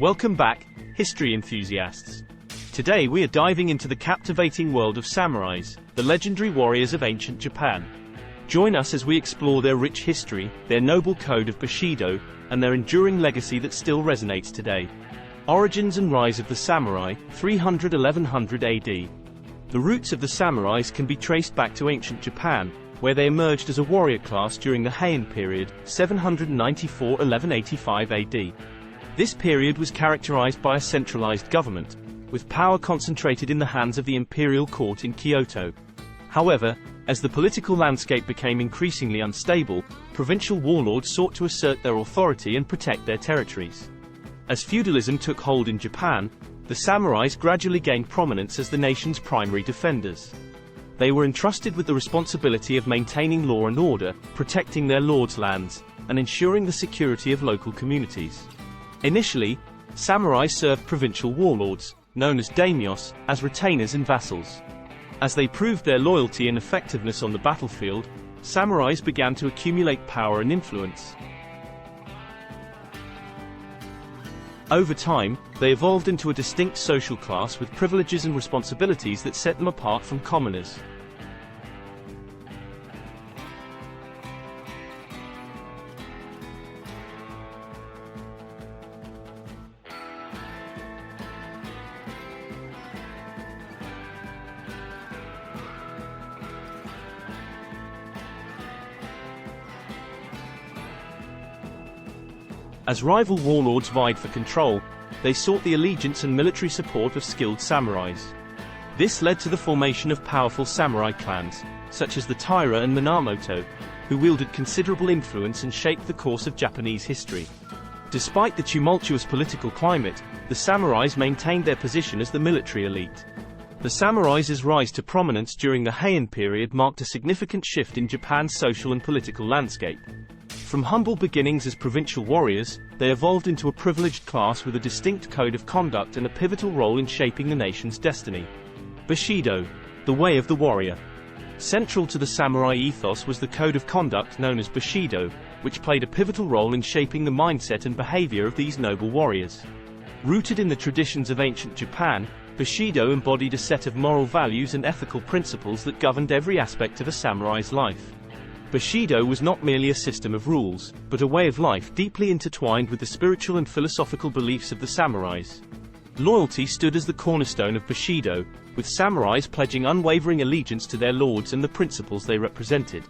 Welcome back, history enthusiasts. Today we are diving into the captivating world of samurais, the legendary warriors of ancient Japan. Join us as we explore their rich history, their noble code of Bushido, and their enduring legacy that still resonates today. Origins and rise of the samurai, 300–1100 AD. The roots of the samurais can be traced back to ancient Japan, where they emerged as a warrior class during the Heian period, 794–1185 AD. This period was characterized by a centralized government, with power concentrated in the hands of the imperial court in Kyoto. However, as the political landscape became increasingly unstable, provincial warlords sought to assert their authority and protect their territories. As feudalism took hold in Japan, the samurais gradually gained prominence as the nation's primary defenders. They were entrusted with the responsibility of maintaining law and order, protecting their lords' lands, and ensuring the security of local communities. Initially, samurai served provincial warlords, known as daimyos, as retainers and vassals. As they proved their loyalty and effectiveness on the battlefield, samurais began to accumulate power and influence. Over time, they evolved into a distinct social class with privileges and responsibilities that set them apart from commoners. As rival warlords vied for control, they sought the allegiance and military support of skilled samurais. This led to the formation of powerful samurai clans, such as the Taira and Minamoto, who wielded considerable influence and shaped the course of Japanese history. Despite the tumultuous political climate, the samurais maintained their position as the military elite. The samurais' rise to prominence during the Heian period marked a significant shift in Japan's social and political landscape. From humble beginnings as provincial warriors, they evolved into a privileged class with a distinct code of conduct and a pivotal role in shaping the nation's destiny. Bushido, the way of the warrior. Central to the samurai ethos was the code of conduct known as Bushido, which played a pivotal role in shaping the mindset and behavior of these noble warriors. Rooted in the traditions of ancient Japan, Bushido embodied a set of moral values and ethical principles that governed every aspect of a samurai's life. Bushido was not merely a system of rules, but a way of life deeply intertwined with the spiritual and philosophical beliefs of the samurais. Loyalty stood as the cornerstone of Bushido, with samurais pledging unwavering allegiance to their lords and the principles they represented.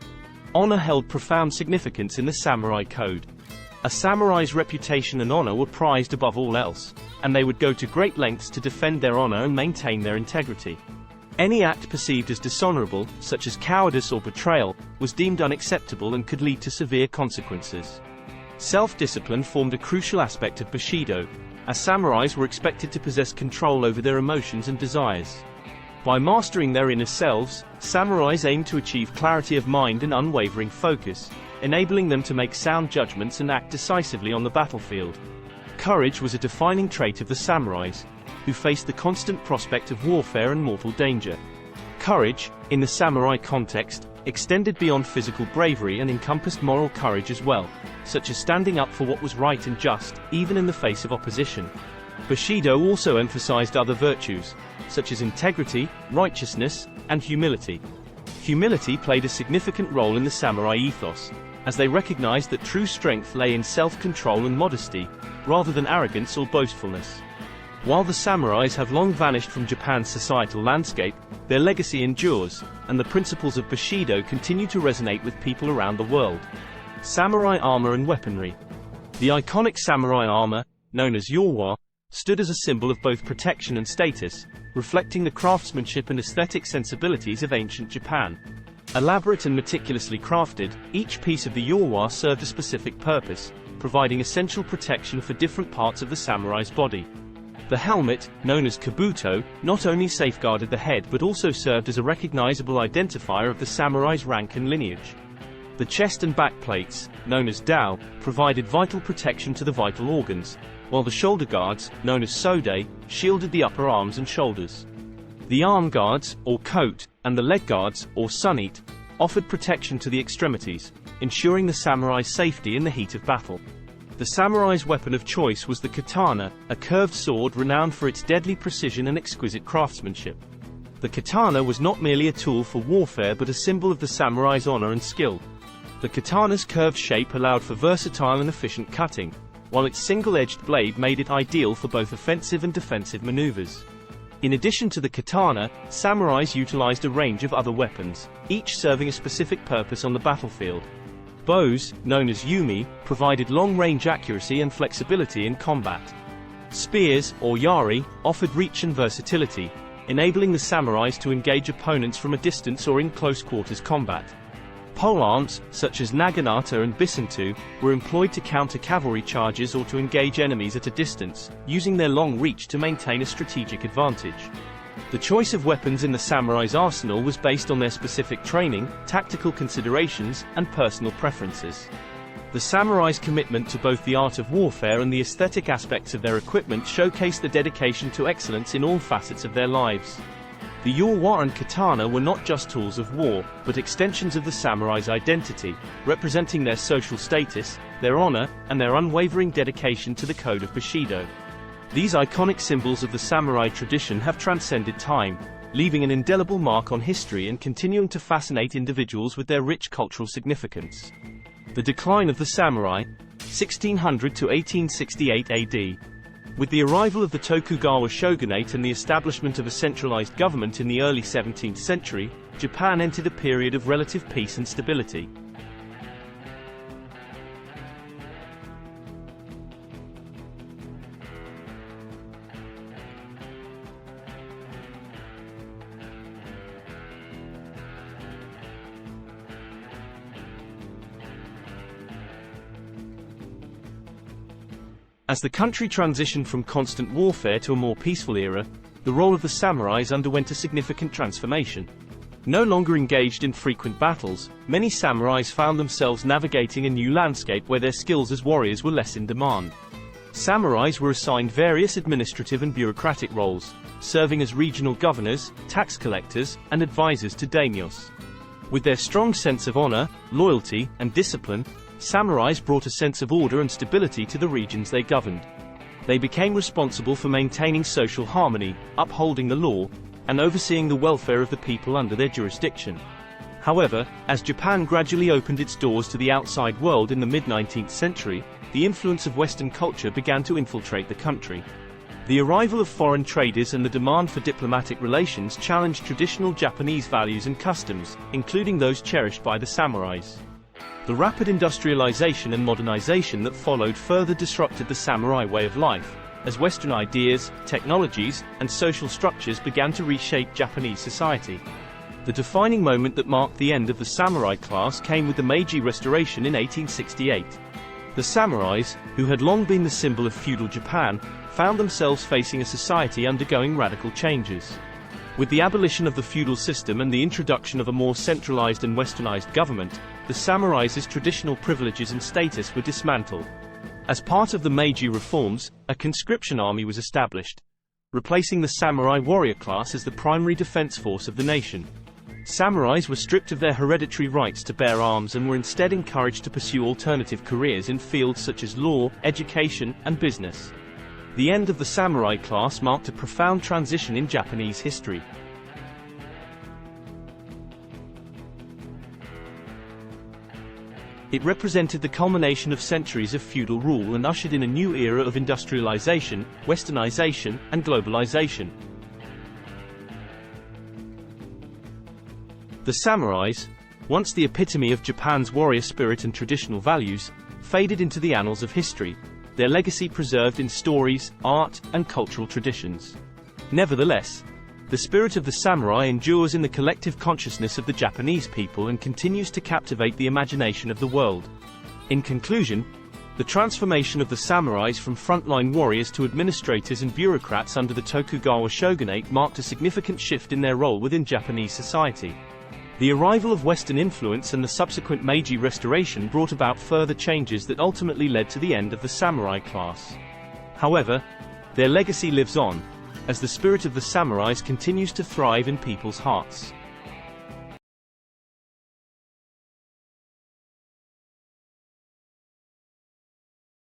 Honor held profound significance in the samurai code. A samurai's reputation and honor were prized above all else, and they would go to great lengths to defend their honor and maintain their integrity. Any act perceived as dishonorable, such as cowardice or betrayal, was deemed unacceptable and could lead to severe consequences. Self-discipline formed a crucial aspect of Bushido, as samurais were expected to possess control over their emotions and desires. By mastering their inner selves, samurais aimed to achieve clarity of mind and unwavering focus, enabling them to make sound judgments and act decisively on the battlefield. Courage was a defining trait of the samurais, who faced the constant prospect of warfare and mortal danger. Courage, in the samurai context, extended beyond physical bravery and encompassed moral courage as well, such as standing up for what was right and just, even in the face of opposition. Bushido also emphasized other virtues, such as integrity, righteousness, and humility. Humility played a significant role in the samurai ethos, as they recognized that true strength lay in self-control and modesty, rather than arrogance or boastfulness. While the samurais have long vanished from Japan's societal landscape, their legacy endures, and the principles of Bushido continue to resonate with people around the world. Samurai armor and weaponry. The iconic samurai armor, known as Yorwa, stood as a symbol of both protection and status, reflecting the craftsmanship and aesthetic sensibilities of ancient Japan. Elaborate and meticulously crafted, each piece of the Yorwa served a specific purpose, providing essential protection for different parts of the samurai's body. The helmet, known as kabuto, not only safeguarded the head but also served as a recognizable identifier of the samurai's rank and lineage. The chest and back plates, known as dao, provided vital protection to the vital organs, while the shoulder guards, known as sode, shielded the upper arms and shoulders. The arm guards, or coat, and the leg guards, or sunite, offered protection to the extremities, ensuring the samurai's safety in the heat of battle. The samurai's weapon of choice was the katana, a curved sword renowned for its deadly precision and exquisite craftsmanship. The katana was not merely a tool for warfare but a symbol of the samurai's honor and skill. The katana's curved shape allowed for versatile and efficient cutting, while its single-edged blade made it ideal for both offensive and defensive maneuvers. In addition to the katana, samurais utilized a range of other weapons, each serving a specific purpose on the battlefield. Bows, known as yumi, provided long-range accuracy and flexibility in combat. Spears, or yari, offered reach and versatility, enabling the samurais to engage opponents from a distance or in close-quarters combat. Polearms, such as naginata and bisunto, were employed to counter cavalry charges or to engage enemies at a distance, using their long reach to maintain a strategic advantage. The choice of weapons in the samurai's arsenal was based on their specific training, tactical considerations, and personal preferences. The samurai's commitment to both the art of warfare and the aesthetic aspects of their equipment showcased the dedication to excellence in all facets of their lives. The yore and katana were not just tools of war, but extensions of the samurai's identity, representing their social status, their honor, and their unwavering dedication to the code of Bushido. These iconic symbols of the samurai tradition have transcended time, leaving an indelible mark on history and continuing to fascinate individuals with their rich cultural significance. The decline of the samurai, 1600 to 1868 AD. With the arrival of the Tokugawa shogunate and the establishment of a centralized government in the early 17th century, Japan entered a period of relative peace and stability. As the country transitioned from constant warfare to a more peaceful era, the role of the samurais underwent a significant transformation. No longer engaged in frequent battles, many samurais found themselves navigating a new landscape where their skills as warriors were less in demand. Samurais were assigned various administrative and bureaucratic roles, serving as regional governors, tax collectors, and advisors to daimyos. With their strong sense of honor, loyalty, and discipline, samurais brought a sense of order and stability to the regions they governed. They became responsible for maintaining social harmony, upholding the law, and overseeing the welfare of the people under their jurisdiction. However, as Japan gradually opened its doors to the outside world in the mid-19th century, the influence of Western culture began to infiltrate the country. The arrival of foreign traders and the demand for diplomatic relations challenged traditional Japanese values and customs, including those cherished by the samurais. The rapid industrialization and modernization that followed further disrupted the samurai way of life, as Western ideas, technologies, and social structures began to reshape Japanese society. The defining moment that marked the end of the samurai class came with the Meiji Restoration in 1868. The samurais, who had long been the symbol of feudal Japan, found themselves facing a society undergoing radical changes. With the abolition of the feudal system and the introduction of a more centralized and westernized government, the samurais' traditional privileges and status were dismantled. As part of the Meiji reforms, a conscription army was established, replacing the samurai warrior class as the primary defense force of the nation. Samurais were stripped of their hereditary rights to bear arms and were instead encouraged to pursue alternative careers in fields such as law, education, and business. The end of the samurai class marked a profound transition in Japanese history. It represented the culmination of centuries of feudal rule and ushered in a new era of industrialization, westernization, and globalization. The samurais, once the epitome of Japan's warrior spirit and traditional values, faded into the annals of history, their legacy preserved in stories, art, and cultural traditions. Nevertheless, the spirit of the samurai endures in the collective consciousness of the Japanese people and continues to captivate the imagination of the world. In conclusion, the transformation of the samurais from frontline warriors to administrators and bureaucrats under the Tokugawa shogunate marked a significant shift in their role within Japanese society. The arrival of Western influence and the subsequent Meiji Restoration brought about further changes that ultimately led to the end of the samurai class. However, their legacy lives on, as the spirit of the samurais continues to thrive in people's hearts.